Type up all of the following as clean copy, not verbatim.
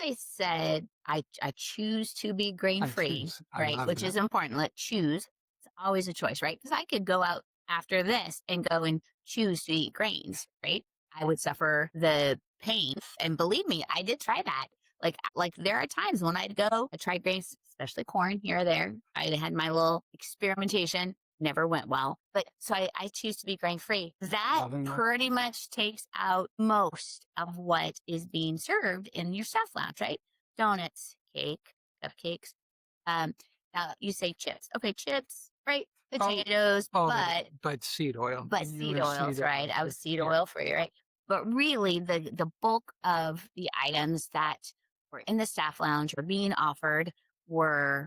I said I choose to be grain free, right? Which is important. Let choose. It's always a choice, right? Because I could go out after this and go and choose to eat grains, right? I would suffer the pain. And believe me, I did try that. Like there are times when I tried grains, especially corn here or there. I had my little experimentation, never went well. But so I choose to be grain free. That pretty much takes out most of what is being served in your staff lounge, right? Donuts, cake, cupcakes. Now you say chips. Okay, chips, right? Potatoes, but seed oil. But seed oils, right? I was seed oil free, right? But really, the bulk of the items that were in the staff lounge or being offered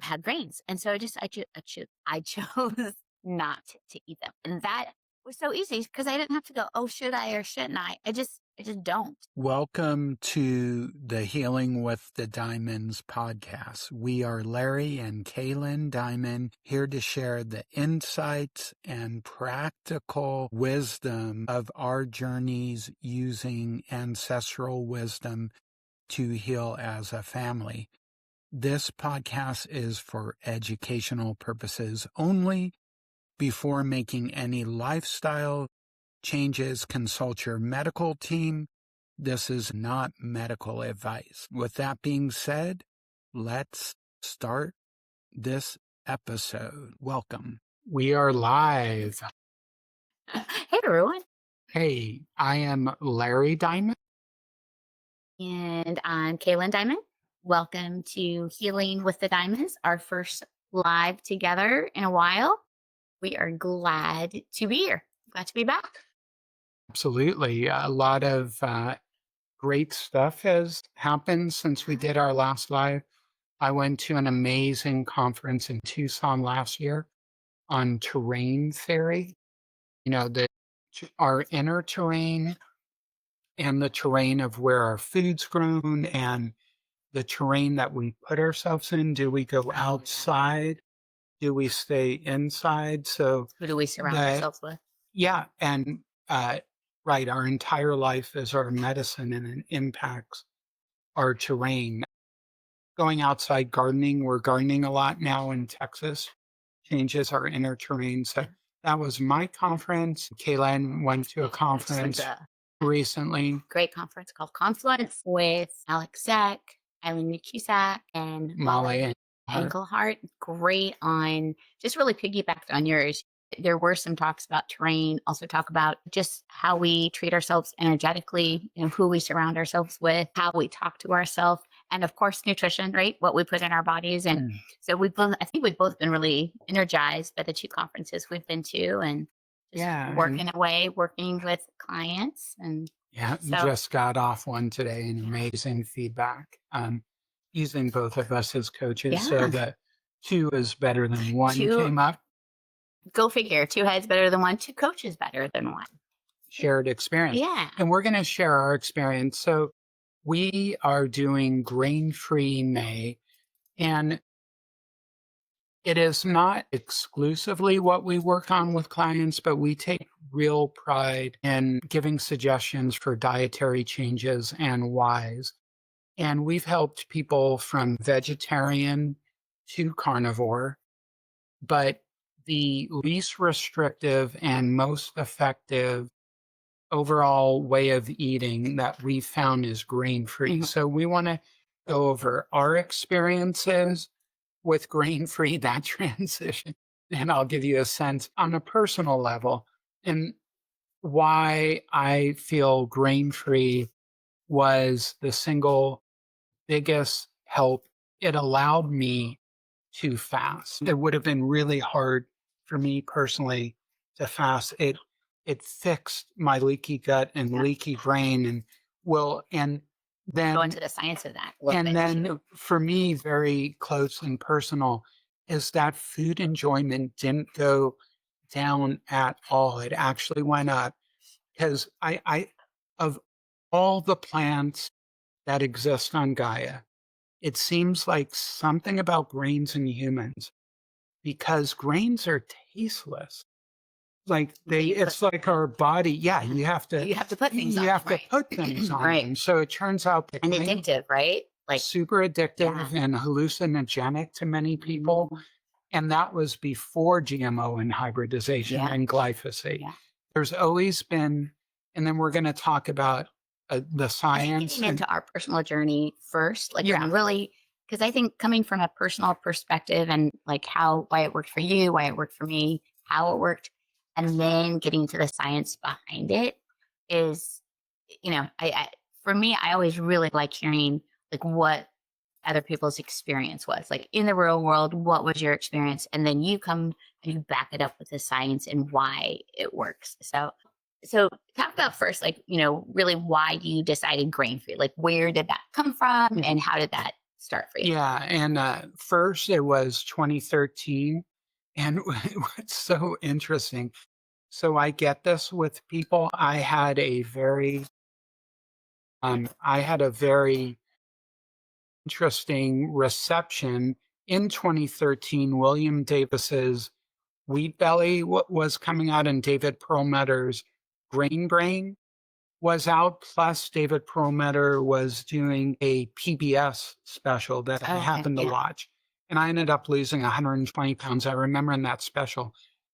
had grains, and so I chose not to eat them, and that was so easy because I didn't have to go, oh, should I or shouldn't I? I just don't. Welcome to the Healing with the Diamonds podcast. We are Larry and KayLynne Diamond, here to share the insights and practical wisdom of our journeys using ancestral wisdom to heal as a family. This podcast is for educational purposes only. Before making any lifestyle changes, consult your medical team. This is not medical advice. With that being said, let's start this episode. Welcome. We are live. Hey, everyone. Hey, I am Larry Diamond. And I'm KayLynne Diamond. Welcome to Healing with the Diamonds, our first live together in a while. We are glad to be here. Glad to be back. Absolutely. A lot of great stuff has happened since we did our last live. I went to an amazing conference in Tucson last year on terrain theory. You know, our inner terrain and the terrain of where our food's grown and the terrain that we put ourselves in. Do we go outside? Do we stay inside? So who do we surround ourselves with? Yeah. And right, our entire life is our medicine and it impacts our terrain. Going outside gardening, we're gardening a lot now in Texas, changes our inner terrain. So that was my conference. KayLynne went to a conference recently. Great conference called Confluence with Alex Zek, Eileen Cusack, and Molly Engelhart. Great on, just really piggybacked on yours. There were some talks about terrain, also talk about just how we treat ourselves energetically and who we surround ourselves with, how we talk to ourselves, and of course, nutrition, right? What we put in our bodies. And so I think we've both been really energized by the two conferences we've been to and just working with clients. And just got off one today and amazing feedback. Using both of us as coaches so that two is better than one came up. Go figure. Two heads better than one. Two coaches better than one. Shared experience. Yeah. And we're going to share our experience. So we are doing grain-free May, and it is not exclusively what we work on with clients, but we take real pride in giving suggestions for dietary changes and whys. And we've helped people from vegetarian to carnivore, but the least restrictive and most effective overall way of eating that we found is grain-free. Mm-hmm. So we want to go over our experiences with grain-free, that transition, and I'll give you a sense on a personal level and why I feel grain-free was the single biggest help. It allowed me to fast. It would have been really hard for me personally to fast. It fixed my leaky gut and leaky brain and then go into the science of that. And then for me, very close and personal is that food enjoyment didn't go down at all. It actually went up because I of all the plants that exist on Gaia, it seems like something about grains and humans, because grains are tasteless. Like it's like our body. Yeah, you have to put things on. Put things on. Right. Them. So it turns out that and addictive, right? Like, super addictive and hallucinogenic to many people. And that was before GMO and hybridization and glyphosate. There's always been, and then we're going to talk about the science. Getting into our personal journey first, like really, because I think coming from a personal perspective and like why it worked for you, why it worked for me, how it worked, and then getting to the science behind it is, for me, I always really like hearing like what other people's experience was like in the real world. What was your experience? And then you come and you back it up with the science and why it works. So talk about first, like, really why you decided grain free? Like, where did that come from and how did that start for you? Yeah. And first it was 2013. And what's so interesting, so I get this with people. I had a very interesting reception in 2013. William Davis's Wheat Belly was coming out, and David Perlmutter's Grain Brain was out. Plus, David Perlmutter was doing a PBS special that I happened to watch. And I ended up losing 120 pounds. I remember in that special,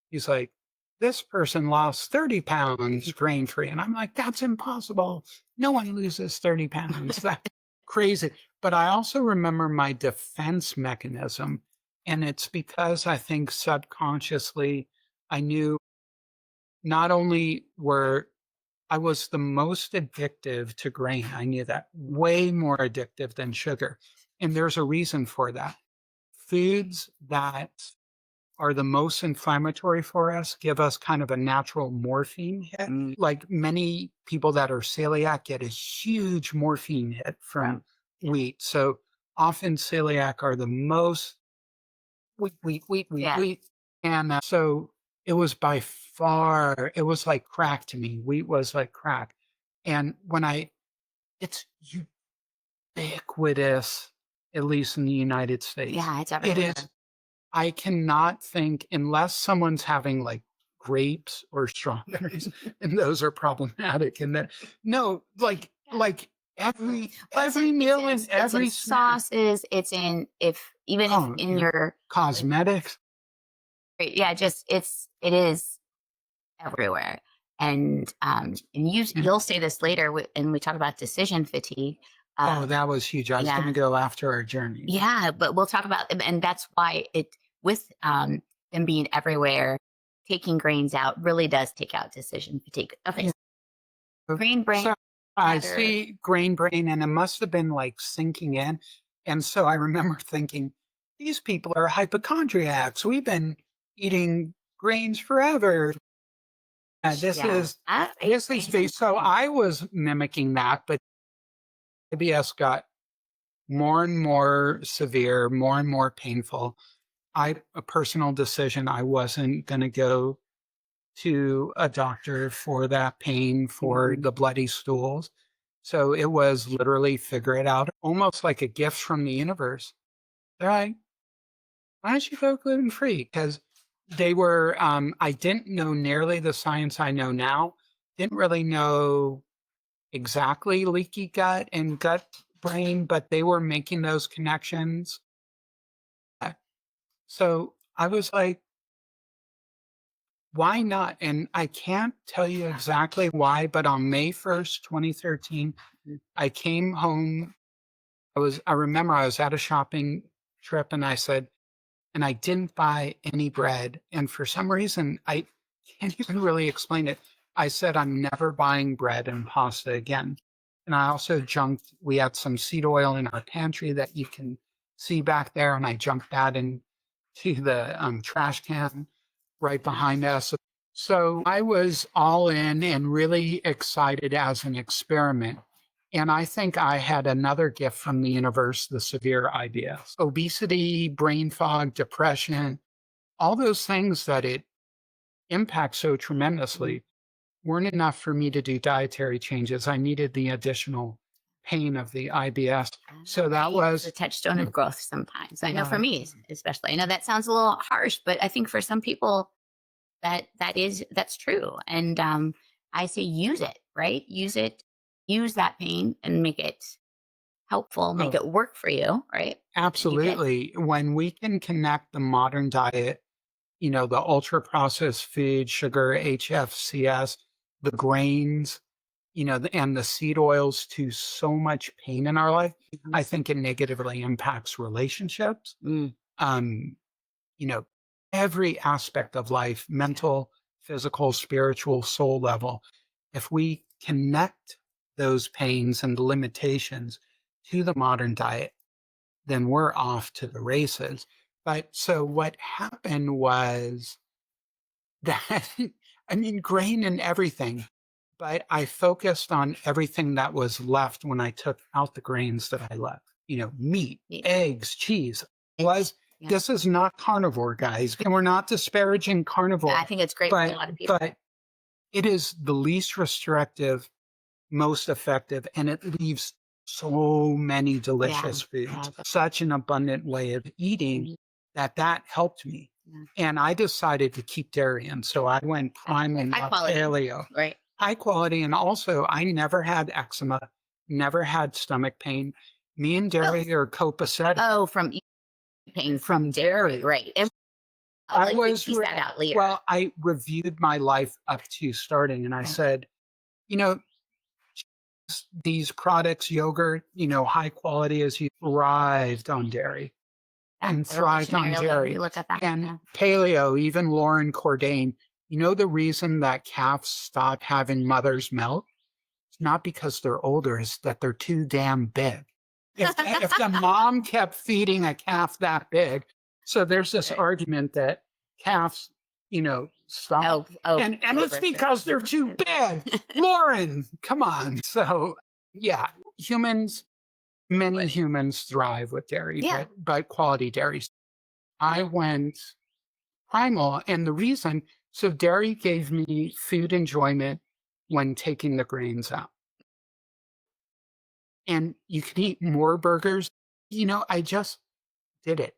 he's like, this person lost 30 pounds grain free. And I'm like, that's impossible. No one loses 30 pounds. That's crazy. But I also remember my defense mechanism. And it's because I think subconsciously I knew not only I was the most addictive to grain. I knew that, way more addictive than sugar. And there's a reason for that. Foods that are the most inflammatory for us give us kind of a natural morphine hit. Like many people that are celiac get a huge morphine hit from wheat. So often celiac are the most wheat. And so it was by far, it was like crack to me. Wheat was like crack. And it's ubiquitous, at least in the United States. Yeah, it's everywhere. It is. I cannot think, unless someone's having like grapes or strawberries, and those are problematic. And that, no, like every meal and every sauces, it's in, in your cosmetics. Yeah, it is everywhere. And you'll say this later and we talk about decision fatigue. That was huge. I was going to go after our journey. Yeah, but we'll talk about, and that's why with them being everywhere, taking grains out really does take out decision fatigue. Okay. Grain brain. So I see grain brain, and it must have been like sinking in. And so I remember thinking, these people are hypochondriacs. We've been eating grains forever. This is based. So I was mimicking that, but IBS got more and more severe, more and more painful. A personal decision, I wasn't going to go to a doctor for that pain, for the bloody stools. So it was literally figure it out, almost like a gift from the universe. They're like, why don't you go gluten free? Because they were, I didn't know nearly the science I know now, didn't really know exactly leaky gut and gut brain, but they were making those connections. So I was like, why not? And I can't tell you exactly why, but on May 1st, 2013, I came home. I remember I was at a shopping trip and I said, and I didn't buy any bread. And for some reason, I can't even really explain it. I said, I'm never buying bread and pasta again. And I also we had some seed oil in our pantry that you can see back there. And I jumped that into the trash can right behind us. So I was all in and really excited as an experiment. And I think I had another gift from the universe, the severe IBS, obesity, brain fog, depression, all those things that it impacts so tremendously weren't enough for me to do dietary changes. I needed the additional pain of the IBS. So that was the touchstone of growth sometimes. I know for me, especially, I know that sounds a little harsh, but I think for some people that's true. And I say use it, right? Use that pain and make it helpful, make Oh, it work for you, right? You get absolutely. When we can connect the modern diet, the ultra processed food, sugar, HFCS, the grains, and the seed oils to so much pain in our life, Mhm. I think it negatively impacts relationships. Mm, Um, you know, every aspect of life, mental, physical, spiritual, soul level. If we connect those pains and the limitations to the modern diet, then we're off to the races. But so what happened was that, I mean, grain and everything, but I focused on everything that was left when I took out the grains that I left, meat, yeah, eggs, cheese. it's Was yeah. This is not carnivore, guys, and we're not disparaging I carnivore, think it's great for a but lot of people. but it is the least restrictive, most effective, and it leaves so many Yeah, delicious foods, yeah, such an abundant way of eating mhm, that helped me. yeah. And I decided to keep dairy. And so I went primal, High not quality, paleo, right? high quality. And also, I never had eczema, never had stomach pain. Me and Oh, dairy are copacetic oh, from eating from dairy, dairy. right? And I like we was, piece that out later. well, I reviewed my life up to starting and I Right. said, you know, these products, yogurt, high quality as you thrived on dairy Yeah, and thrived on evolutionarily, we dairy. look at that. And Yeah. paleo, even Lauren Cordain, the reason that calves stop having mother's milk? It's not because they're older, it's that they're too damn big. If the mom kept feeding a calf that big, so there's this Right. argument that calves, stop. Oh, And it's over sure. because they're too big. Lauren, come on. So yeah, many Right. humans thrive with dairy, Yeah. but quality dairy. I went primal, and the reason, so dairy gave me food enjoyment when taking the grains out. And you can eat more burgers. I just did it.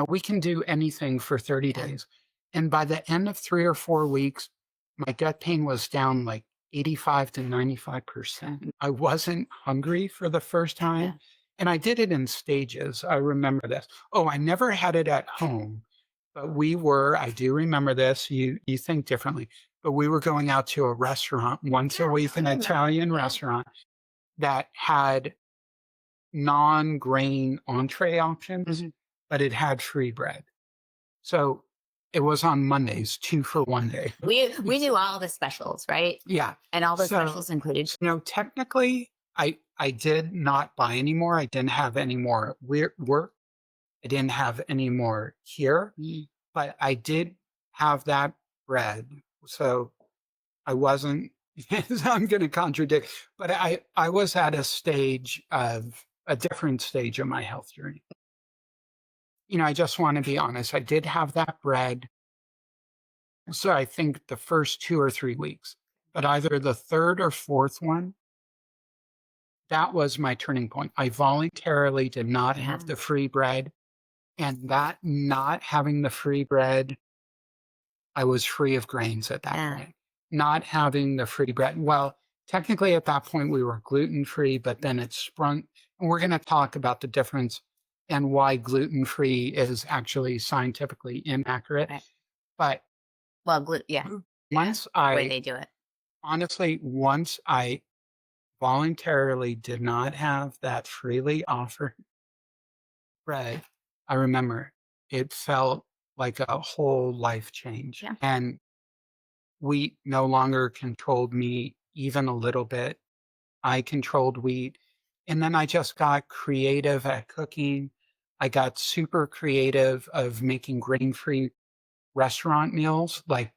We can do anything for 30 Yeah. days. And by the end of 3 or 4 weeks, my gut pain was down like 85 to 95%. I wasn't hungry for the first Yeah. time. And I did it in stages. I remember this. Oh, I never had it at home, but I do remember this. You think differently, but we were going out to a restaurant once a week, an Italian restaurant that had non-grain entree options, Mhm. but it had free bread. So it was on Mondays, 2 for 1 day. We knew all the specials, right? Yeah. And all the So, specials included. technically, I did not buy anymore. I didn't have any more work. I didn't have any more here, Mm. but I did have that bread. So I wasn't, I'm going to contradict, but I was at a different stage of my health journey. I just want to be honest. I did have that bread. So I think the first 2 or 3 weeks, but either the third or fourth one, that was my turning point. I voluntarily did not Yeah. have the free bread. And that not having the free bread, I was free of grains at that Yeah. point. Not having the free bread. Well, technically at that point we were gluten free, but then it sprung. And we're going to talk about the difference and why gluten free is actually scientifically inaccurate. Right. But Well, yeah. once The way I they do it. honestly, once I voluntarily did not have that freely offered bread, I remember it felt like a whole life change. Yeah. And wheat no longer controlled me even a little bit. I controlled wheat. And then I just got creative at cooking. I got super creative of making grain free restaurant meals. Like,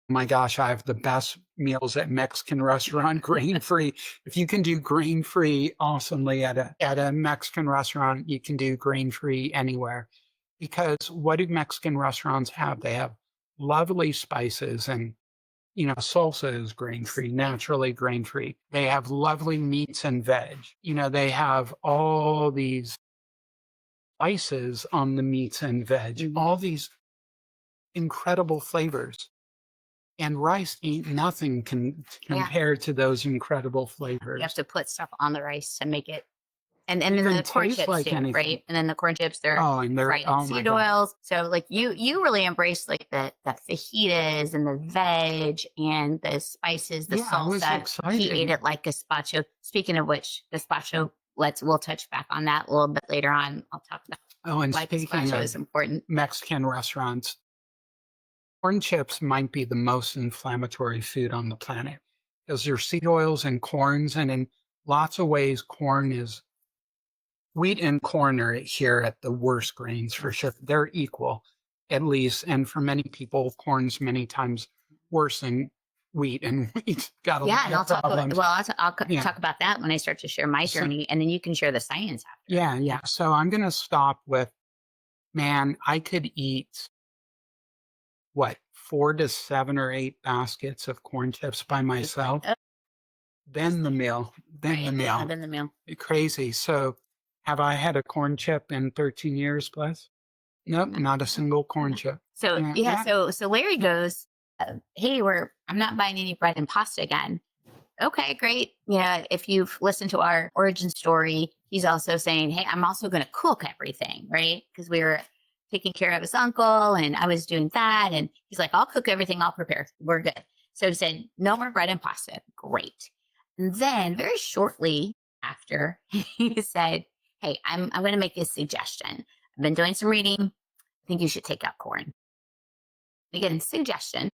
my gosh, I have the best meals at Mexican restaurant, grain free. If you can do grain free awesomely at a Mexican restaurant, you can do grain free anywhere. Because what do Mexican restaurants have? They have lovely spices and salsa is grain free, naturally grain free. They have lovely meats and veg. They have all these spices on the meats and veg, Mhm. all these incredible flavors. And rice ain't nothing Yeah. compared to those incredible You have flavors. to put stuff on the rice to make it And then even the corn taste chips like too, anything. right? And then the corn chips, they're Oh, and they're, fried in oh my seed God. oils. So like you really embrace like the fajitas and the veg and the spices, the Yeah, I was salsa. He ate excited. it like gazpacho. Speaking of which, gazpacho, we'll touch back on that a little bit later on. I'll talk about Oh, and why speaking gazpacho of is important. Mexican restaurants, corn chips might be the most inflammatory food on the planet because there's seed oils and corns, and in lots of ways, wheat and corn are here at the worst grains for sure. They're equal, at least, and for many people, corn's many times worse than wheat, and wheat's got a Yeah, lot and of I'll talk about, problems. well, Yeah. talk about that when I start to share my So, journey, and then you can share the science after. yeah. So I'm going to stop with, man, I could eat what, 4 to 7 or 8 baskets of corn chips by myself, Oh, then the meal, then the right. Yeah, meal. then the meal. Crazy. So, have I had a corn chip in 13 years plus? Nope, not a single corn chip. So Yeah, yeah, yeah. so Larry goes, "Hey, I'm not buying any bread and pasta again." Okay, great. Yeah, if you've listened to our origin story, he's also saying, "Hey, I'm also going to cook everything," right? Because we were taking care of his uncle, and I was doing that, and he's like, "I'll cook everything. I'll prepare. We're good." So he said, "No more bread and pasta." Great. And then very shortly after, he said, "Hey, I'm going to make a suggestion. I've been doing some reading. I think you should take out corn." Again, suggestion.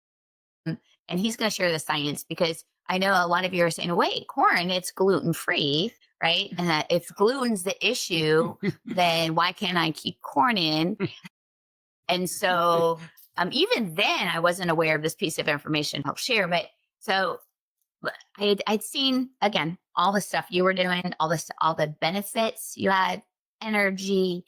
And he's going to share the science because I know a lot of you are saying, wait, corn, it's gluten free, right? And that if gluten's the issue, then why can't I keep corn in? And so even then, I wasn't aware of this piece of information I'll share. But so I'd seen, again, all the stuff you were doing, all the benefits you had, energy,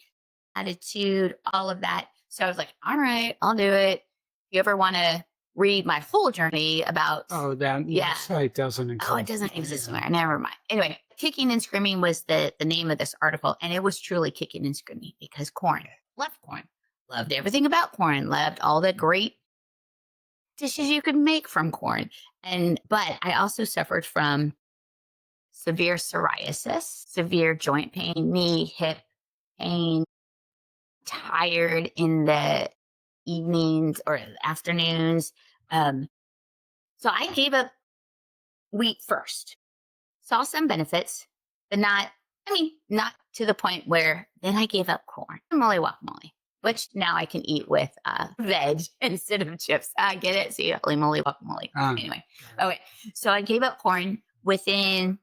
attitude, all of that. So I was like, all right, I'll do it. If you ever want to read my whole journey about, That website doesn't exist. Oh, it doesn't exist anywhere. Never mind. Anyway, Kicking and Screaming was the name of this article. And it was truly kicking and screaming because loved corn, loved everything about corn, loved all the great dishes you could make from corn. But I also suffered from severe psoriasis, severe joint pain, knee, hip pain, tired in the evenings or afternoons. So I gave up wheat first. Saw some benefits, but not to the point where then I gave up corn. Guacamole, which now I can eat with veg instead of chips. I get it. See, holy moly guacamole. Anyway, okay. So I gave up corn within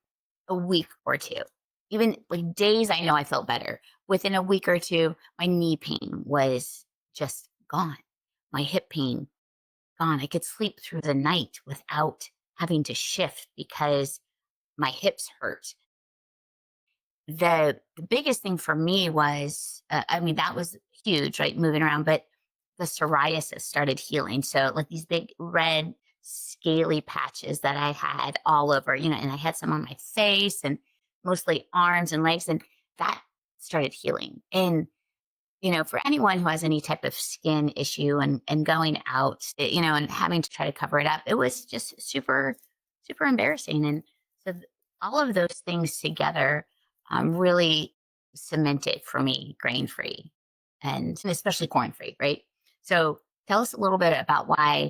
a week or two. Even like days, I know I felt better. Within a week or two, my knee pain was just gone. My hip pain gone. I could sleep through the night without having to shift because my hips hurt. The biggest thing for me was, that was huge, right? Moving around, but the psoriasis started healing. So like these big red scaly patches that I had all over, and I had some on my face and mostly arms and legs, and that started healing. And for anyone who has any type of skin issue and going out, and having to try to cover it up, it was just super, super embarrassing. And so all of those things together really cemented for me grain free and especially corn free, right? So tell us a little bit about why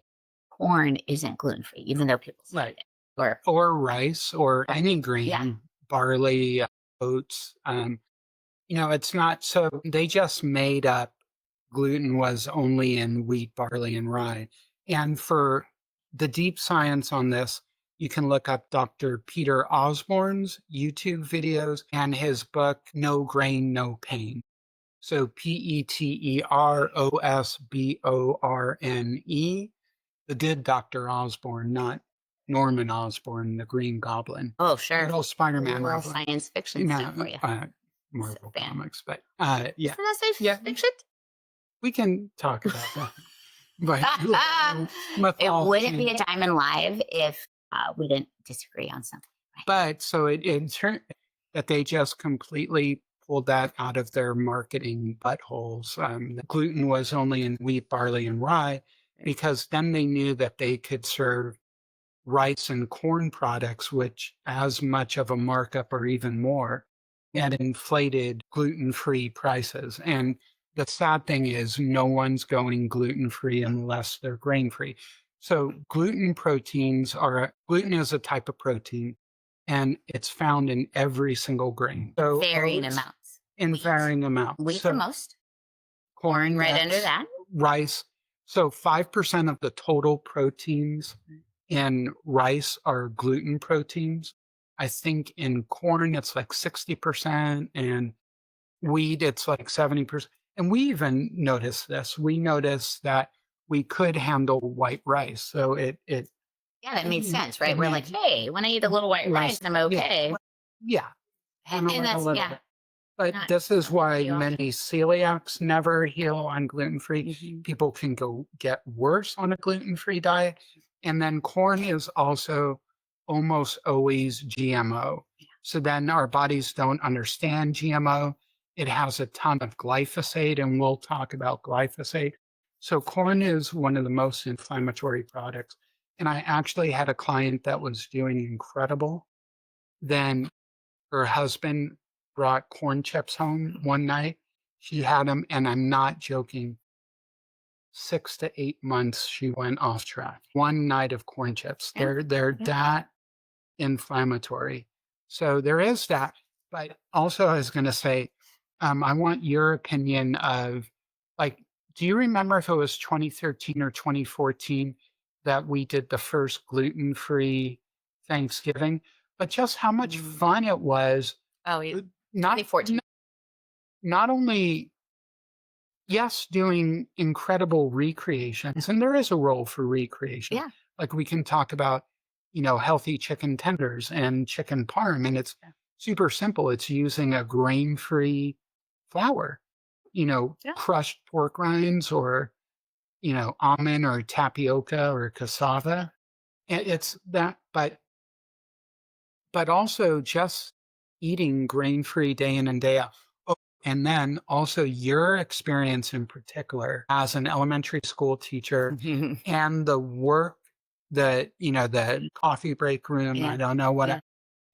corn isn't gluten free, even though people say Right. it. Or rice or any grain, barley, oats. It's not, so they just made up gluten was only in wheat, barley, and rye. And for the deep science on this, you can look up Dr. Peter Osborne's YouTube videos and his book, No Grain, No Pain. So Peterosborne, the good Dr. Osborne, not Norman Osborn, the Green Goblin. Oh, sure. Little Spider-Man. Little science fiction stuff for you. Marvel comics, but yeah. Isn't that science fiction? We can talk about that. But it wouldn't be a Diamond Live if we didn't disagree on something. Right? But so it turned that they just completely pulled that out of their marketing buttholes. Gluten was only in wheat, barley, and rye because then they knew that they could serve rice and corn products, which as much of a markup or even more at inflated gluten-free prices. And the sad thing is no one's going gluten-free unless they're grain-free. So gluten is a type of protein and it's found in every single grain. So varying amounts. In varying amounts. Wheat the most. Corn right under that. Rice. So 5% of the total proteins in rice are gluten proteins. I think in corn, it's like 60%, and wheat, it's like 70%. And we even noticed this. We noticed that we could handle white rice. So yeah, that made sense, right? We're like, hey, when I eat a little white rice, I'm okay. Yeah. And that's, But this is why many celiacs never heal on gluten-free. People can go get worse on a gluten-free diet. And then corn is also almost always GMO. So then our bodies don't understand GMO. It has a ton of glyphosate, and we'll talk about glyphosate. So corn is one of the most inflammatory products. And I actually had a client that was doing incredible. Then her husband brought corn chips home one night. She had them, and I'm not joking. 6 to 8 months, she went off track. One night of corn chips. They're that inflammatory. So there is that. But also, I was going to say, I want your opinion of, like, do you remember if it was 2013 or 2014 that we did the first gluten-free Thanksgiving? But just how much fun it was. Oh, yeah. 2014. Not only, yes, doing incredible recreations, and there is a role for recreation. Yeah. Like we can talk about, healthy chicken tenders and chicken parm, and it's super simple. It's using a grain-free flour, crushed pork rinds or, almond or tapioca or cassava. It's that, but also just eating grain-free day in and day out. Oh, and then also your experience in particular as an elementary school teacher and the work that, the coffee break room, I don't know what,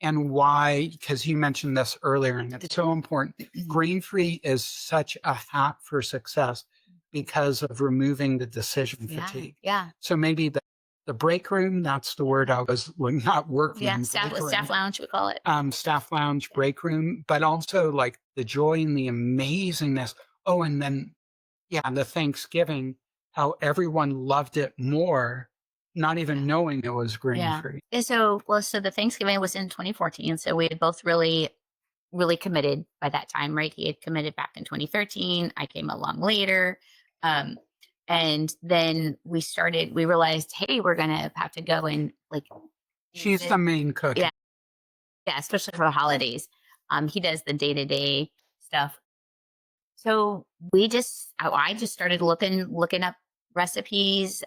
and why, because you mentioned this earlier, and it's so important. Grain-free is such a hack for success because of removing the decision fatigue. Yeah. So maybe the break room, that's the word I was not working. Yeah, staff lounge, we call it. Staff lounge, break room, but also like the joy and the amazingness. Oh, and then, the Thanksgiving, how everyone loved it more, not even knowing it was grain-free. Yeah. So the Thanksgiving was in 2014. So we had both really, really committed by that time, right? He had committed back in 2013. I came along later. And then we realized, hey, we're going to have to go and She's the main cook. Yeah. Yeah. Especially for the holidays. He does the day-to-day stuff. So I just started looking up recipes.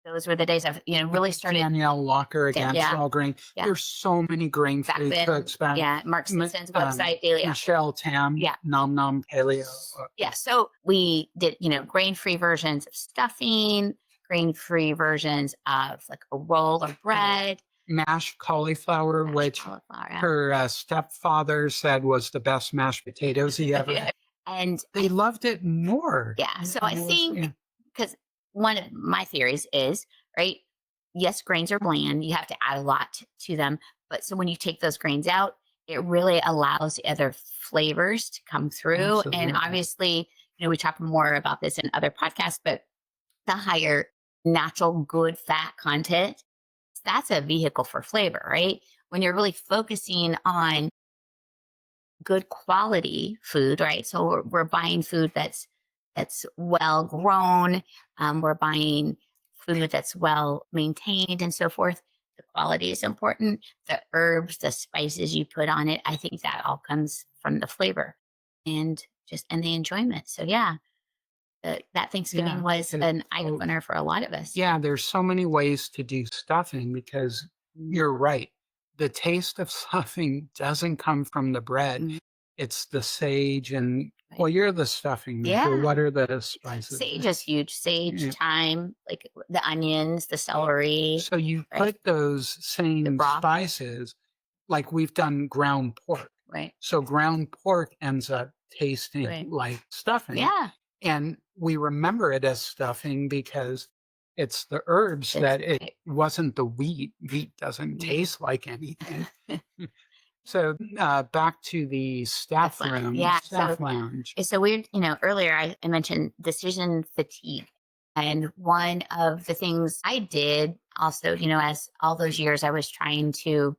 Those were the days I've, really started. Danielle Walker against all grain. Yeah. There's so many grain-free cooks back. Yeah. Mark Simpson's website, daily. Michelle Tam. Yeah. Nom Nom Paleo. Yeah. So we did, grain-free versions of stuffing, grain-free versions of like a roll of bread. Mashed cauliflower, which her stepfather said was the best mashed potatoes he ever had. And they loved it more. Yeah. So I think, because one of my theories is, right, yes, grains are bland. You have to add a lot to them. But so when you take those grains out, it really allows the other flavors to come through. Absolutely. And obviously, we talk more about this in other podcasts, but the higher natural good fat content, that's a vehicle for flavor, right? When you're really focusing on good quality food, right? So we're buying food that's well grown. We're buying food that's well maintained and so forth. The quality is important. The herbs, the spices you put on it, I think that all comes from the flavor and the enjoyment. So that Thanksgiving was an eye opener for a lot of us. Yeah, there's so many ways to do stuffing because you're right. The taste of stuffing doesn't come from the bread. Mm-hmm. It's the sage and, well, you're the stuffing maker. Yeah. What are the spices? Sage is huge. Sage, thyme, like the onions, the celery. So you put those same spices, like we've done ground pork. Right. So ground pork ends up tasting Right. like stuffing. Yeah. And we remember it as stuffing because it's the herbs It's that it right. wasn't the wheat. Wheat doesn't Yeah. taste like anything. So back to the staff room, Yeah. staff lounge. It's so weird. Earlier I mentioned decision fatigue. And one of the things I did also, as all those years I was trying to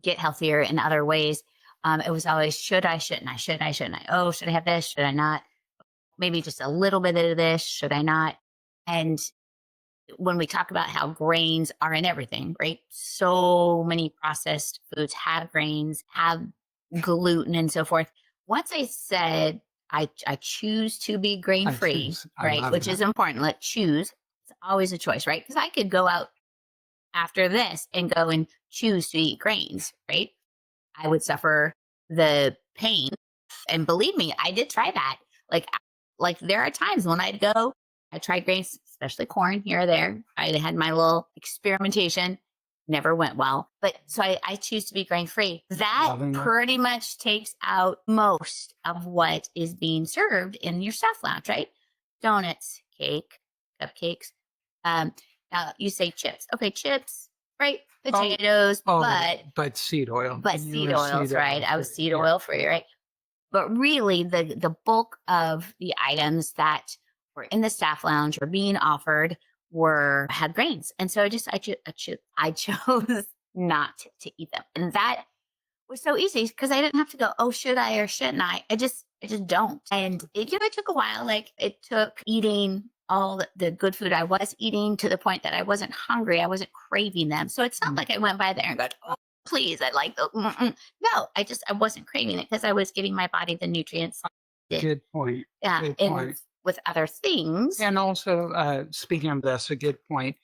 get healthier in other ways, it was always should I, shouldn't I, should I, shouldn't I? Oh, should I have this? Should I not? Maybe just a little bit of this. Should I not? And when we talk about how grains are in everything, right? So many processed foods have grains, have gluten and so forth. Once I said I choose to be grain free, right? Which is important. Let choose. It's always a choice, right? Because I could go out after this and go and choose to eat grains, right? I would suffer the pain. And believe me, I did try that. Like there are times when I'd go, I tried grains, especially corn here or there. I had my little experimentation, never went well. But so I choose to be grain free. That pretty much takes out most of what is being served in your staff lounge, right? Donuts, cake, cupcakes. Now you say chips. Okay, chips, right? Potatoes, but seed oil. But seed oils, right? I was seed oil free, right? But really, the bulk of the items that were in the staff lounge or being offered had grains, and so I chose not to eat them, and that was so easy because I didn't have to go, oh, should I or shouldn't I? I just don't, and it took a while. Like it took eating all the good food I was eating to the point that I wasn't hungry, I wasn't craving them. So it's not like I went by there and got, oh, please, I like those. No, I wasn't craving it because I was giving my body the nutrients. Good point. Yeah. Good and point. with other things. And also, speaking of this, a good point.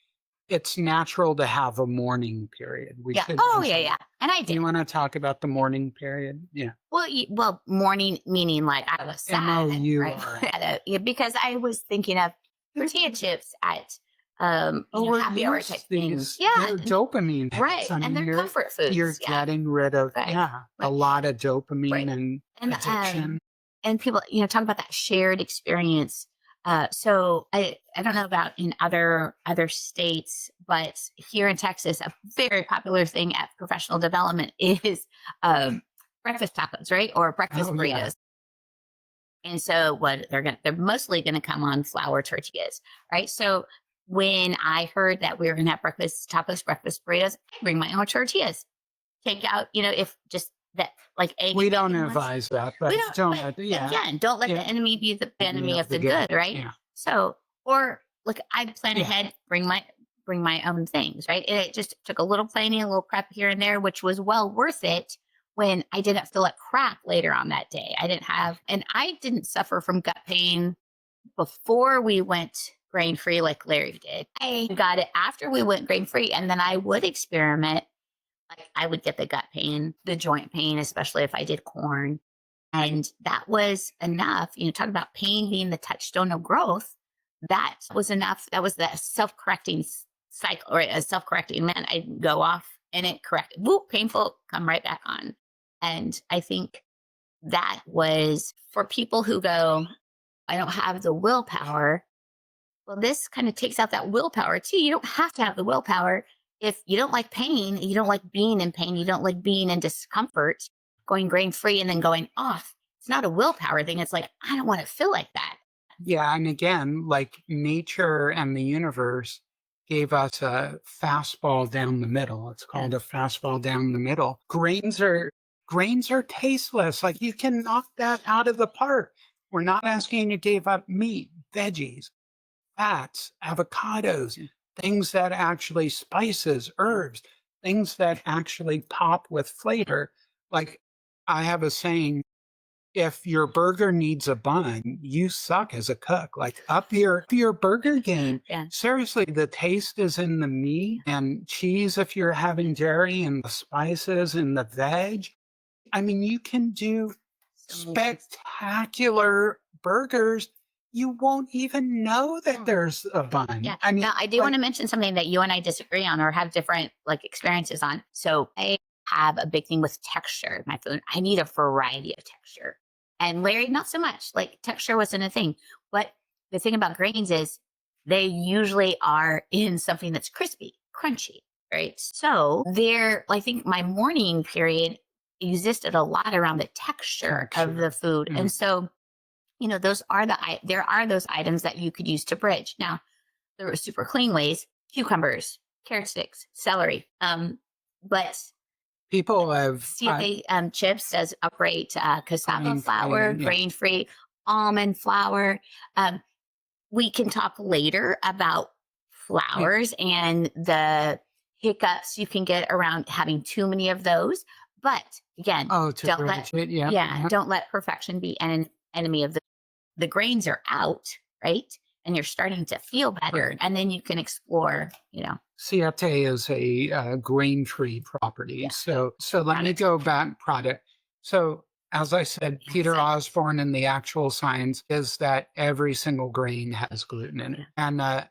It's natural to have a mourning period. Yeah. And I did. You want to talk about the mourning period? Yeah. Well, mourning meaning like I was sad, right? Because I was thinking of tortilla chips at happy hour type things. Yeah, dopamine, right? And they're comfort foods. You're getting rid of a lot of dopamine and addiction. And people, talk about that shared experience. So I don't know about in other states, but here in Texas, a very popular thing at professional development is breakfast tacos, right? Or breakfast burritos. Yeah. And so they're mostly going to come on flour tortillas, right? So when I heard that we were going to have breakfast tacos, breakfast burritos, I bring my own tortillas. Take out, if just that like egg. We don't advise that, but again, don't let the enemy be the enemy of the good, right? Yeah. So, or look, I plan ahead, bring my own things, right? It just took a little planning, a little prep here and there, which was well worth it when I didn't feel like crap later on that day. I didn't suffer from gut pain before we went grain free like Larry did. I got it after we went grain free, and then I would experiment. Like I would get the gut pain, the joint pain, especially if I did corn. And that was enough. Talk about pain being the touchstone of growth. That was enough. That was the self-correcting cycle, right? A self-correcting man. I'd go off and it corrected. Whoop, painful, come right back on. And I think that was for people who go, I don't have the willpower. Well, this kind of takes out that willpower too. You don't have to have the willpower. If you don't like pain, you don't like being in pain, you don't like being in discomfort, going grain free and then going off. It's not a willpower thing. It's like, I don't want to feel like that. Yeah. And again, like nature and the universe gave us a fastball down the middle. It's called a fastball down the middle. Grains are tasteless. Like you can knock that out of the park. We're not asking you to give up meat, veggies, fats, avocados, things that actually spices, herbs, things that actually pop with flavor. Like I have a saying, if your burger needs a bun, you suck as a cook. Like up your burger game. Yeah. Seriously, the taste is in the meat and cheese if you're having dairy and the spices and the veg. I mean, you can do spectacular burgers. You won't even know that there's a bun. Yeah. Now, I do want to mention something that you and I disagree on or have different experiences on. So I have a big thing with texture in my food. I need a variety of texture. And Larry, not so much. Like texture wasn't a thing. But the thing about grains is they usually are in something that's crispy, crunchy, right? So I think my morning period existed a lot around the texture of the food. And so, there are those items that you could use to bridge. Now, there were super clean ways: cucumbers, carrot sticks, celery. But people have chips as a great cassava flour, grain free, almond flour. We can talk later about flours and the hiccups you can get around having too many of those. But again, don't let perfection be an enemy of the grains are out, right? And you're starting to feel better. Right. And then you can explore, Siete is a grain-free property. Yeah. So let me go back product. So as I said, Peter Osborne and the actual science is that every single grain has gluten in it. And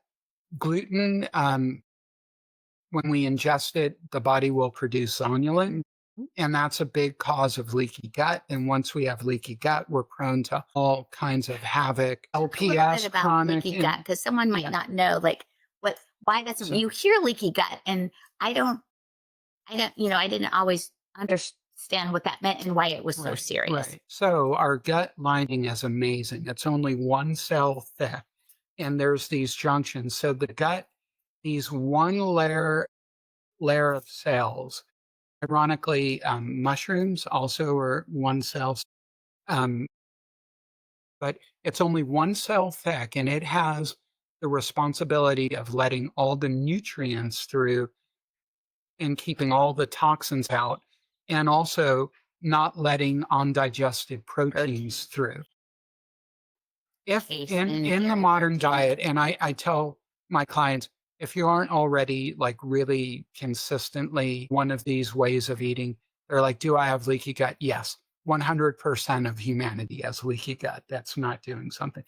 gluten, when we ingest it, the body will produce zonulin. And that's a big cause of leaky gut. And once we have leaky gut, we're prone to all kinds of havoc. LPS, chronic leaky gut, because someone might not know, like, why that's you hear leaky gut, and I didn't always understand what that meant and why it was so serious. Right. So our gut lining is amazing. It's only one cell thick, and there's these junctions. So the gut, these one layer of cells. Ironically, mushrooms also are one cell, but it's only one cell thick, and it has the responsibility of letting all the nutrients through and keeping all the toxins out, and also not letting undigested proteins through. If in the modern diet, and I tell my clients, if you aren't already like really consistently one of these ways of eating, they're like, do I have leaky gut? Yes. 100% of humanity has leaky gut. That's not doing something.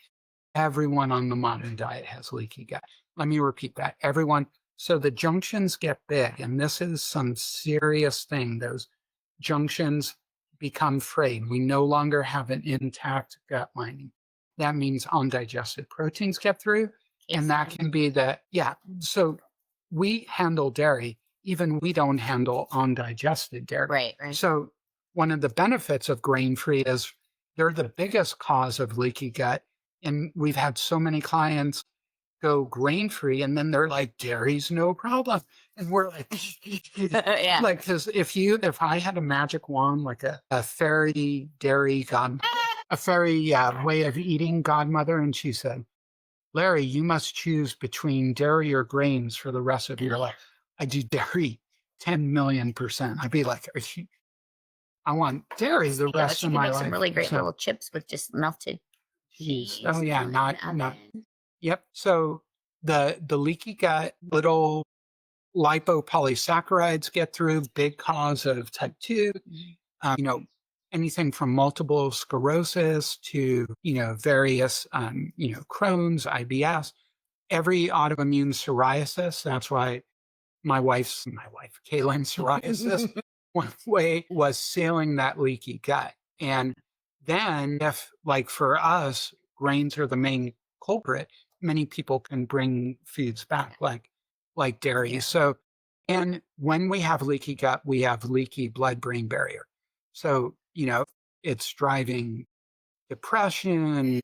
Everyone on the modern diet has leaky gut. Let me repeat that. Everyone. So the junctions get big, and this is some serious thing. Those junctions become frayed. We no longer have an intact gut lining. That means undigested proteins get through. And that can be so we handle dairy, even we don't handle undigested dairy. Right. So one of the benefits of grain-free is they're the biggest cause of leaky gut. And we've had so many clients go grain-free, and then they're like, dairy's no problem. And we're like, like, because if I had a magic wand, like a fairy dairy a fairy way of eating godmother, and she said, Larry, you must choose between dairy or grains for the rest of your life. I do dairy 10 million %. I'd be like, I want dairy the rest of my life. Some really great little chips with just melted cheese. Oh yeah, not. Yep. So the leaky gut, little lipopolysaccharides get through, big cause of type 2. Anything from multiple sclerosis to, various, Crohn's, IBS, every autoimmune psoriasis. That's why my wife, KayLynne psoriasis, one way was sealing that leaky gut. And then if, like for us, grains are the main culprit, many people can bring foods back, like dairy. So, and when we have leaky gut, we have leaky blood-brain barrier. So, it's driving depression,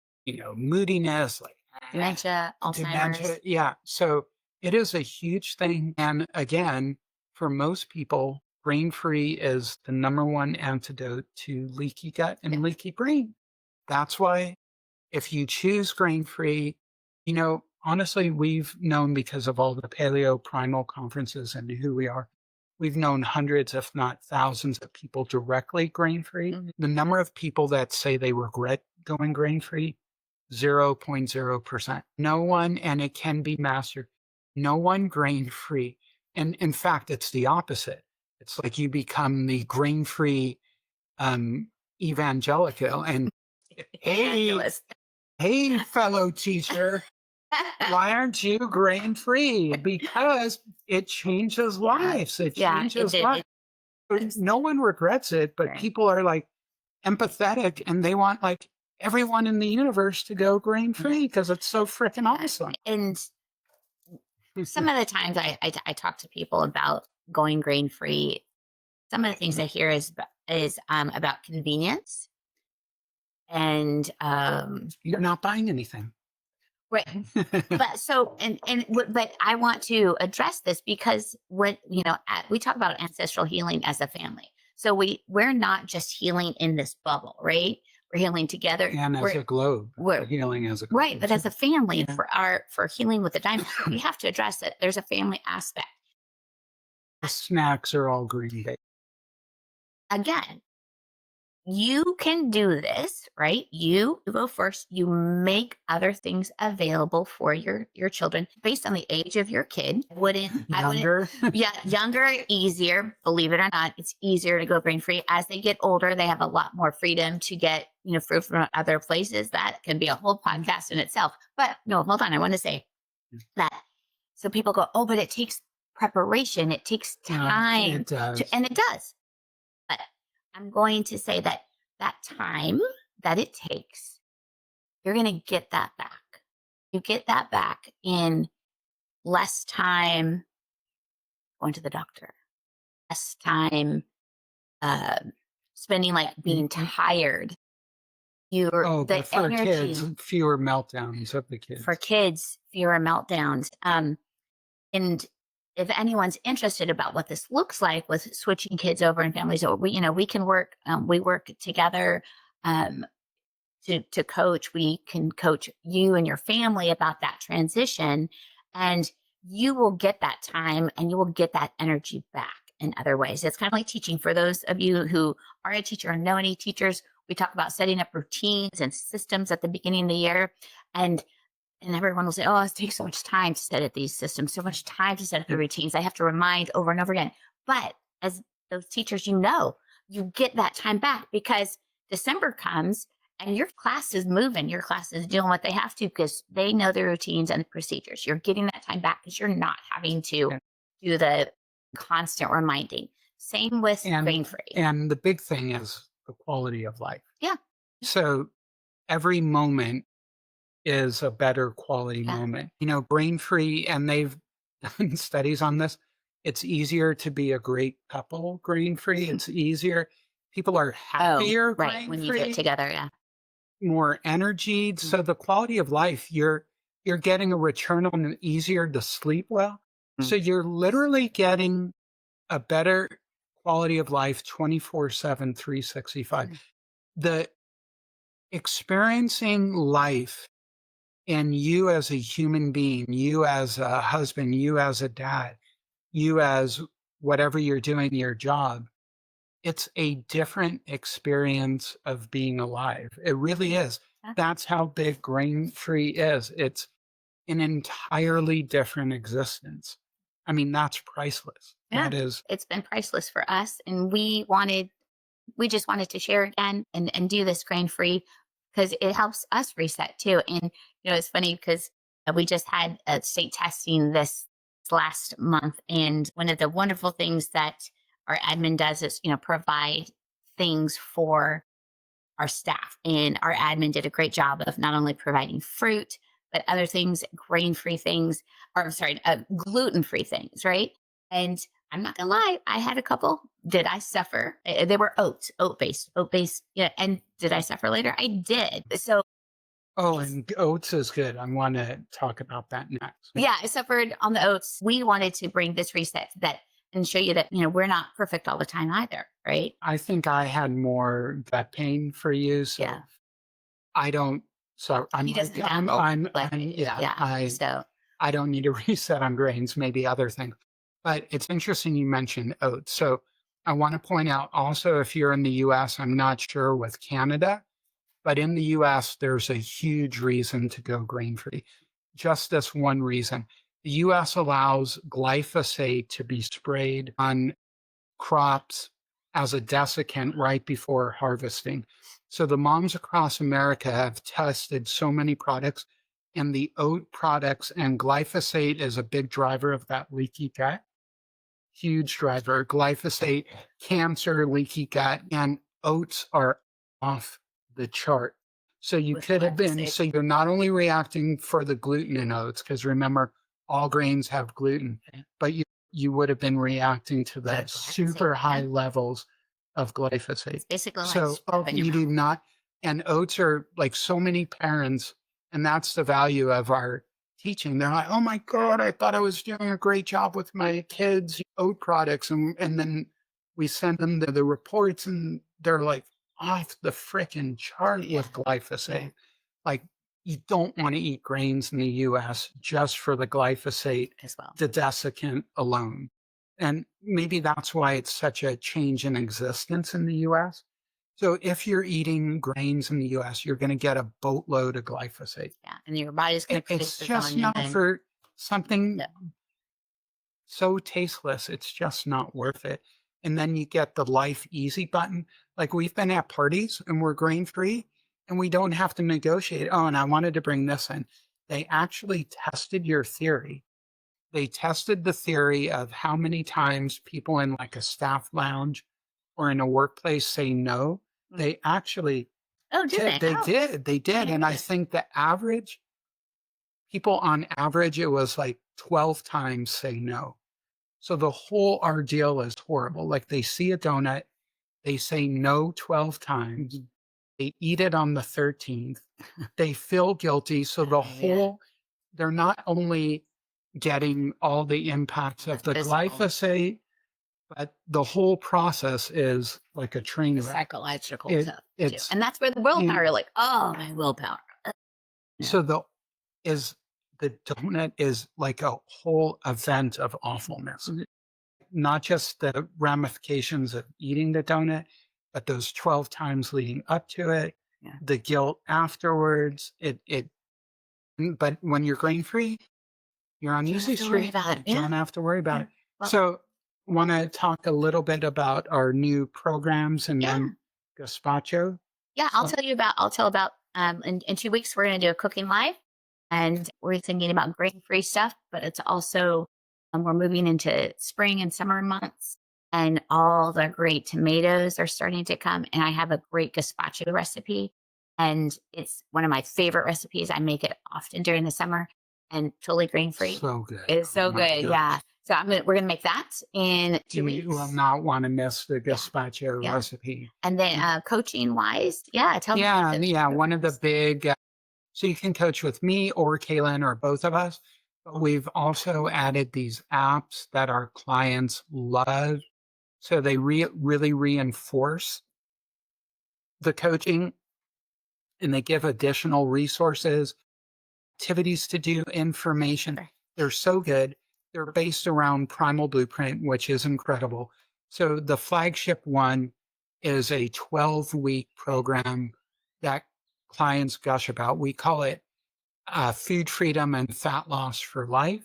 moodiness, like dementia, Alzheimer's. Yeah. So it is a huge thing. And again, for most people, grain-free is the number one antidote to leaky gut and leaky brain. That's why if you choose grain-free, honestly, we've known, because of all the paleo primal conferences and who we are, we've known hundreds, if not thousands, of people directly grain-free. Mm-hmm. The number of people that say they regret going grain-free, 0.0%. No one, and it can be mastered, no one grain-free. And in fact, it's the opposite. It's like you become the grain-free evangelical. And hey, fellow teacher, why aren't you grain-free? Because it changes lives. It changes lives. No one regrets it, but Right. people are like empathetic and they want like everyone in the universe to go grain free because it's so freaking awesome. And some of the times I talk to people about going grain free. Some of the things I hear is about convenience and You're not buying anything. right. But so but I want to address this because when we talk about ancestral healing as a family, so we're not just healing in this bubble, right? We're healing together, And as a globe, we're healing as a globe. right, but as a family, Yeah. for healing with the diamond, we have to address it. There's a family aspect. Snacks are all green. Again, you can do this, right? You go first. You make other things available for your children based on the age of your kid. I wouldn't, Younger. yeah, younger, easier. Believe it or not, it's easier to go grain free. As they get older, they have a lot more freedom to get fruit from other places. That can be a whole podcast in itself. But no, hold on. I want to say that so people go, oh, but it takes preparation. It takes time. It does. And it does. But I'm going to say that that time that it takes, you're going to get that back. You get that back in less time going to the doctor, less time spending like being tired. But for energy kids, fewer meltdowns of the kids. for kids, fewer meltdowns. And if anyone's interested about what this looks like with switching kids over and families over, we can work. We work together to coach. We can coach you and your family about that transition, and you will get that time and you will get that energy back in other ways. It's kind of like teaching. For those of you who are a teacher or know any teachers, we talk about setting up routines and systems at the beginning of the year, and everyone will say, oh, it takes so much time to set up these systems, so much time to set up the routines. I have to remind over and over again. But as those teachers, you get that time back because December comes and your class is moving. Your class is doing what they have to because they know the routines and the procedures. You're getting that time back because you're not having to do the constant reminding. Same with grain free. And the big thing is the quality of life. Yeah. So every moment is a better quality moment. Grain free, and they've done studies on this. It's easier to be a great couple grain free. It's easier. People are happier right, when you get together. Yeah. More energy. So the quality of life, you're getting a return on it, easier to sleep well. So you're literally getting a better quality of life 24/7, 365. The experiencing life and you as a human being, you as a husband, you as a dad, you as whatever you're doing, your job, it's a different experience of being alive. It really is. That's how big grain free is. It's an entirely different existence. I mean, that's priceless. Yeah. That is. It's been priceless for us. And we just wanted to share again and do this grain free because it helps us reset too. And, it's funny because we just had a state testing this last month. And one of the wonderful things that our admin does is, provide things for our staff. And our admin did a great job of not only providing fruit, but other things, grain-free things, gluten-free things, right? And I'm not gonna lie, I had a couple. Did I suffer? They were oat-based. Yeah. And did I suffer later? I did. So. Oh, and oats is good. I want to talk about that next. Yeah, I suffered on the oats. We wanted to bring this reset and show you that, we're not perfect all the time either, right? I think I had more gut pain for you. So yeah. I don't. So I'm. He doesn't I don't need a reset on grains. Maybe other things. But it's interesting you mentioned oats. So I want to point out also, if you're in the US, I'm not sure with Canada, but in the US, there's a huge reason to go grain free. Just this one reason. The US allows glyphosate to be sprayed on crops as a desiccant right before harvesting. So the moms across America have tested so many products, and the oat products, and glyphosate is a big driver of that leaky gut. huge driver. Glyphosate, cancer, leaky gut, and oats are off the chart. So you With could have been, glyphosate. so you're not only reacting for the gluten in oats, because remember, all grains have gluten, Okay. but you would have been reacting to the Glyphosate, super high yeah. levels of glyphosate. It's basically like So stuff in your you do mouth. not, and oats are like so many parents, and that's the value of our teaching. They're like, oh my God, I thought I was doing a great job with my kids' oat products. And then we send them the reports and they're like off the freaking chart with glyphosate. Like you don't want to eat grains in the US just for the glyphosate, As well. the desiccant alone. And maybe that's why it's such a change in existence in the US. So if you're eating grains in the US, you're going to get a boatload of glyphosate. Yeah, and your body's going to produce It's its just own, and not then for something no. so tasteless. It's just not worth it. And then you get the life easy button. Like we've been at parties and we're grain free and we don't have to negotiate. Oh, and I wanted to bring this in. They actually tested your theory. They tested the theory of how many times people in like a staff lounge or in a workplace say no. They actually Oh, did they? they Oh, did. They did. And I think the average people on average, it was like 12 times say no. So the whole ordeal is horrible. Like they see a donut, they say no 12 times, they eat it on the 13th, they feel guilty. So the whole, they're not only getting all the impacts of the physical. glyphosate, but the whole process is like a train the wreck. psychological It, stuff too. it's And that's where the willpower, you're like, oh, my willpower. Yeah. so the donut is like a whole event of awfulness. Not just the ramifications of eating the donut, but those 12 times leading up to it, Yeah. the guilt afterwards. But when you're grain free, you're on You easy don't have to worry street. about it. You Yeah. don't have to worry about Yeah. it. Well, So, want to talk a little bit about our new programs and yeah. then gazpacho? Yeah, So, I'll tell about in 2 weeks we're gonna do a cooking live, and we're thinking about grain-free stuff, but it's also we're moving into spring and summer months, and all the great tomatoes are starting to come, and I have a great gazpacho recipe, and it's one of my favorite recipes. I make it often during the summer and totally grain-free. so good. It's so Oh my good, God. yeah. So we're gonna make that in 2 You will weeks. not want to miss the Yeah, gazpacho yeah. recipe. And then coaching wise, yeah, tell me about those Yeah. One of the programs. big so you can coach with me or KayLynne or both of us. But we've also added these apps that our clients love. So they really reinforce the coaching and they give additional resources, activities to do, information. Sure. They're so good. They're based around Primal Blueprint, which is incredible. So the flagship one is a 12-week program that clients gush about. We call it food freedom and fat loss for life.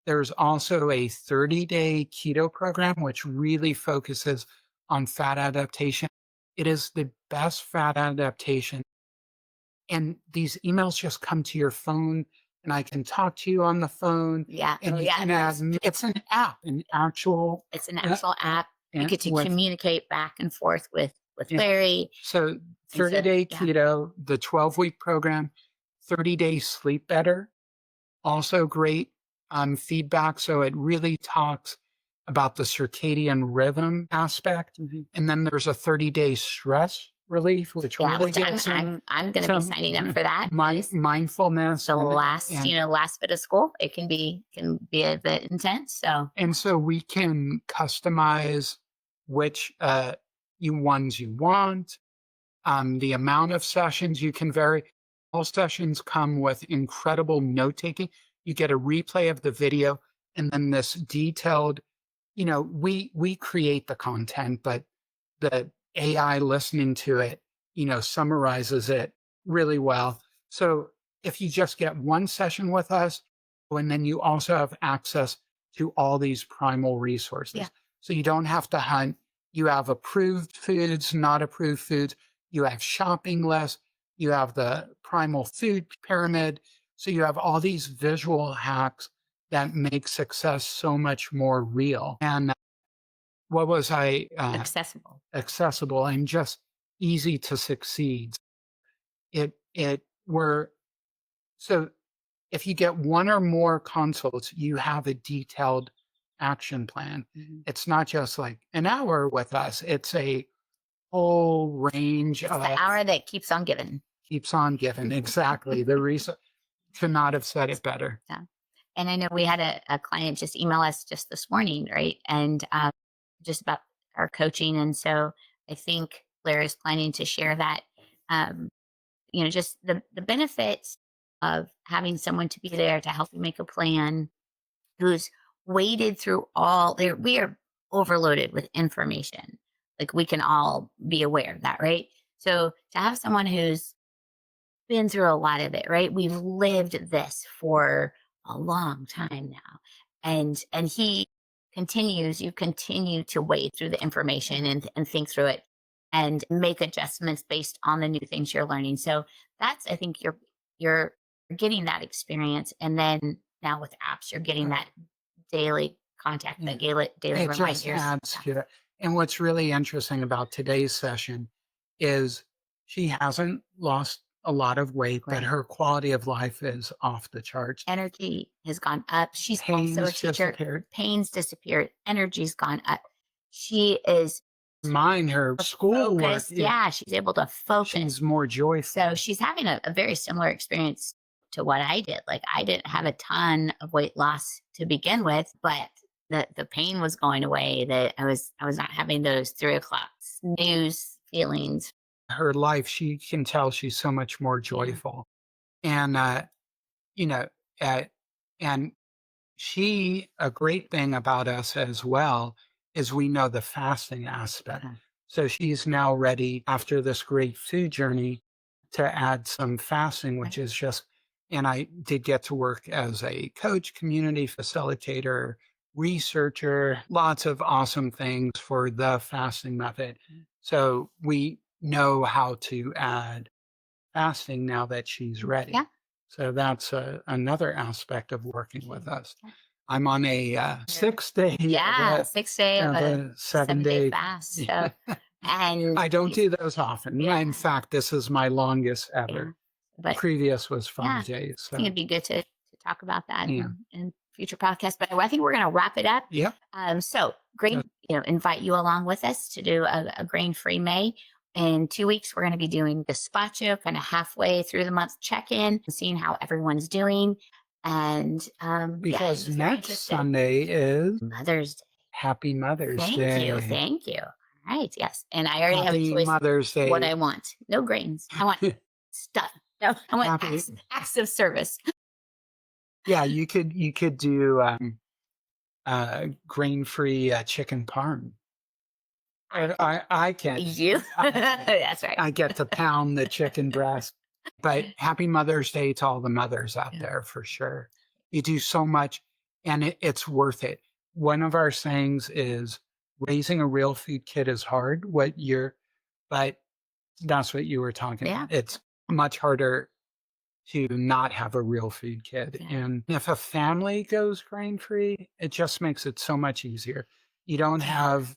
There's also a 30-day keto program, which really focuses on fat adaptation. It is the best fat adaptation. And these emails just come to your phone, and I can talk to you on the phone. Yeah. And Oh, you yeah. can have, it's an app, an actual, It's an actual app. You and get to with, communicate back and forth with yeah. Larry. So And so, 30-day yeah. keto, the 12-week program, 30-day sleep better, also great feedback. So it really talks about the circadian rhythm aspect. Mhm. And then there's a 30-day stress relief, which Yeah, really which gets I'm going to be signing up for that. mindfulness. The And last bit of school, it can be a bit intense. So and so we can customize which ones you want, the amount of sessions you can vary. All sessions come with incredible note taking. You get a replay of the video and then this detailed, we create the content, but the AI listening to it, summarizes it really well. So if you just get one session with us, and then you also have access to all these primal resources. Yeah. So you don't have to hunt. You have approved foods, not approved foods. You have shopping lists. You have the primal food pyramid. So you have all these visual hacks that make success so much more real. And what was Accessible. accessible and just easy to succeed. It were so if you get one or more consults, you have a detailed action plan. It's not just like an hour with us. It's a whole range It's of the hour that keeps on giving. keeps on giving. Exactly. The reason could not have said it better. Yeah. And I know we had a client just email us just this morning, right? And just about our coaching. And so I think Blair is planning to share that, um, just the benefits of having someone to be there to help you make a plan, who's waded through all there. We are overloaded with information. Like we can all be aware of that, right? So to have someone who's been through a lot of it, right? We've lived this for a long time now. And you continue to wade through the information and think through it and make adjustments based on the new things you're learning. So that's, I think you're getting that experience. And then now with apps, you're getting that daily contact, that daily It just reminders. adds to it. And what's really interesting about today's session is she hasn't lost a lot of weight, but Right. her quality of life is off the charts. Energy has gone up. She's Pains also a teacher. disappeared. Pains disappeared. Energy's gone up. She is Her schoolwork. focused. Yeah, she's able to focus. She's more joyful. So she's having a very similar experience to what I did. Like I didn't have a ton of weight loss to begin with, but the pain was going away. That I was not having those 3 o'clock snooze feelings. Her life, she can tell she's so much more joyful. And, you know, uh, and a great thing about us as well is we know the fasting aspect. So she's now ready after this great food journey to add some fasting, which is just, and I did get to work as a coach, community facilitator, researcher, lots of awesome things for the fasting method. So we know how to add fasting now that she's ready. Yeah. So that's another aspect of working with us. I'm on a 6 day. 6 day of a 7 day fast. So, and I don't do those often. Yeah. In fact, this is my longest ever. But previous was 5 days. So. I think it'd be good to talk about that in future podcasts. But I think we're going to wrap it up. Yeah. So great, invite you along with us to do a grain-free May. In 2 weeks, we're going to be doing gazpacho, kind of halfway through the month check-in, seeing how everyone's doing. And because next Sunday is Mother's Day. Happy Mother's Day. Thank you. All right. Yes. And I already have a choice Mother's Day. What I want. No grains. I want stuff. No, I want acts of service. Yeah, you could do grain-free chicken parm. I can. That's right. I get to pound the chicken breast. But happy Mother's Day to all the mothers out there for sure. You do so much and it's worth it. One of our sayings is raising a real food kid is hard. But that's what you were talking about. It's much harder to not have a real food kid. And if a family goes grain-free, it just makes it so much easier. You don't have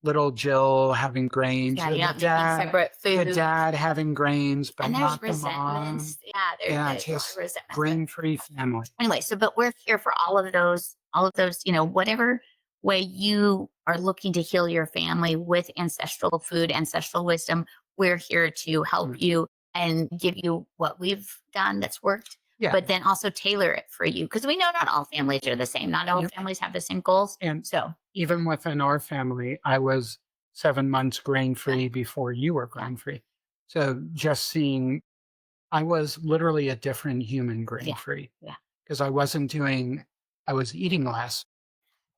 little Jill having grains. Yeah, separate food. The dad having grains, but and not there's the mom. resentments. There's just resentments. grain-free family. Anyway, but we're here for all of those, whatever way you are looking to heal your family with ancestral food, ancestral wisdom, we're here to help you and give you what we've done that's worked. But then also tailor it for you. Because we know not all families are the same. Not all families have the same goals. And so even within our family, I was 7 months grain-free before you were grain-free. So just seeing, I was literally a different human grain-free. Because I was eating less.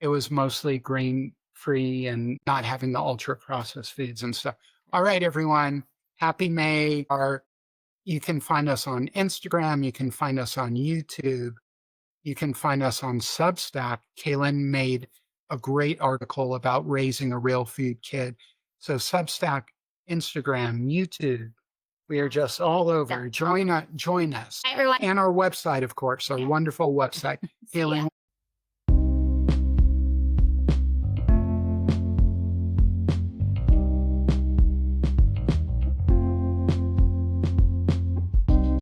It was mostly grain-free and not having the ultra-processed foods and stuff. All right, everyone. Happy May. You can find us on Instagram. You can find us on YouTube. You can find us on Substack. KayLynne made a great article about raising a real food kid. So Substack, Instagram, YouTube, we are just all over. Join us. Hi, everyone. And our website, of course, our wonderful website, KayLynne.